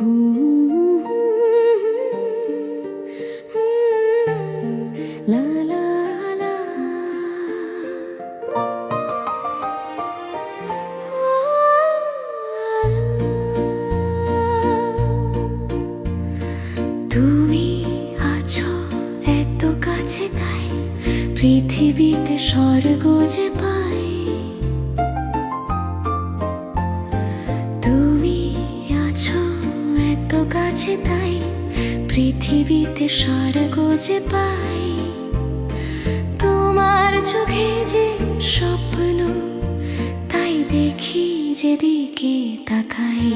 লা লা লা তুমি আছো এত কাছে তাই পৃথিবীতে স্বর্গ যে পাই। তুমি আছো এত কাছে তাই পৃথিবীতে স্বর্গ যে পাই। তোমার চোখে যে স্বপ্ন তাই দেখি যেদিকে তাকাই।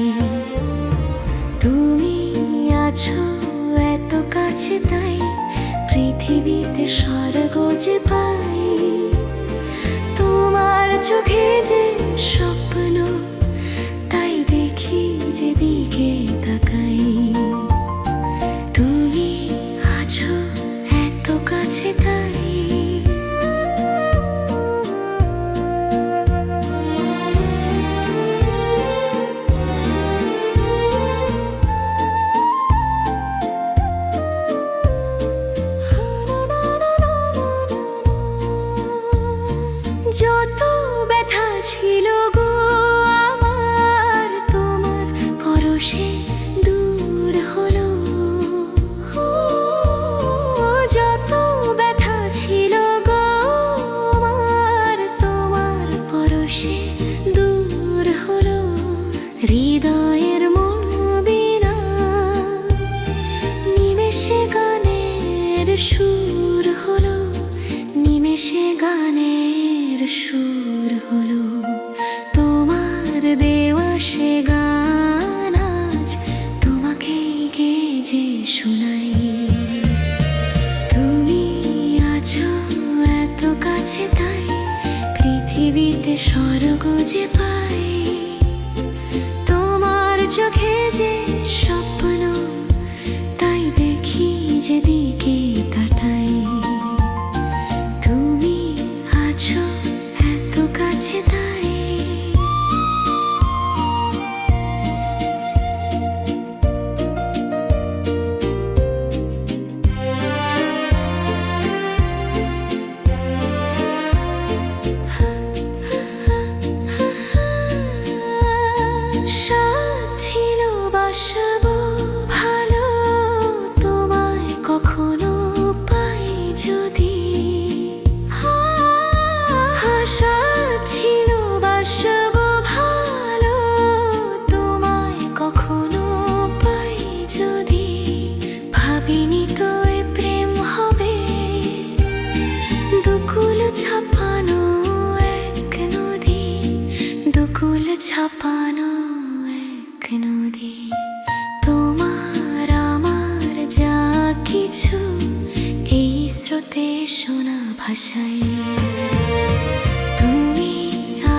তুমি আছো এত কাছে তাই পৃথিবীতে স্বর্গ যে পাই। তোমার চোখে যে স্বপ্ন তাই দেখি যেদিকে তাকাই। তুমি আছো এত কাছে তাই। যত ব্যথা ছিল গো আমার তোমার পরশে দূর হলো। যত ব্যথা ছিল গো আমার তোমার পরশে দূর হলো। হৃদয়ের মনবিনা নিমেষে গানের সুর হলো। নিমেষে গানের সুর হলো। তোমার দেওয়া সে গান আজ তোমাকেই গেয়ে শোনাই। তুমি আছো এত কাছে তাই পৃথিবীতে স্বর্গ যে পাই। তোমার চোখে যে স্বপ্ন তাই দেখি যেদিকে তাকাই। তুমি আছো এত কাছে তাই। সাথ ছিল বাসবো ভালো তোমায় কখনো পাই যদি। সাথ ছিল বাসবো ভালো তোমায় কখনো পাই যদি। ভাবিনি তো এ প্রেম হবে দুকুল ছাপানো এক নদী। দুকুল ছাপানো এক নদী। তোমার আমার যা কিছু এই স্রোতে শোনা ভাষায়। তুমি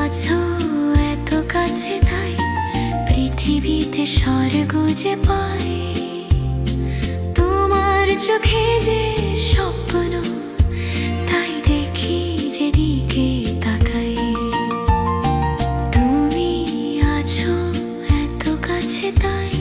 আছো এত কাছে তাই পৃথিবীতে স্বর্গ যে পাই। তোমার চোখে যে স্বপ্ন তাই দেখি যেদিকে তাকাই। তুমি আছো এত কাছে তাই।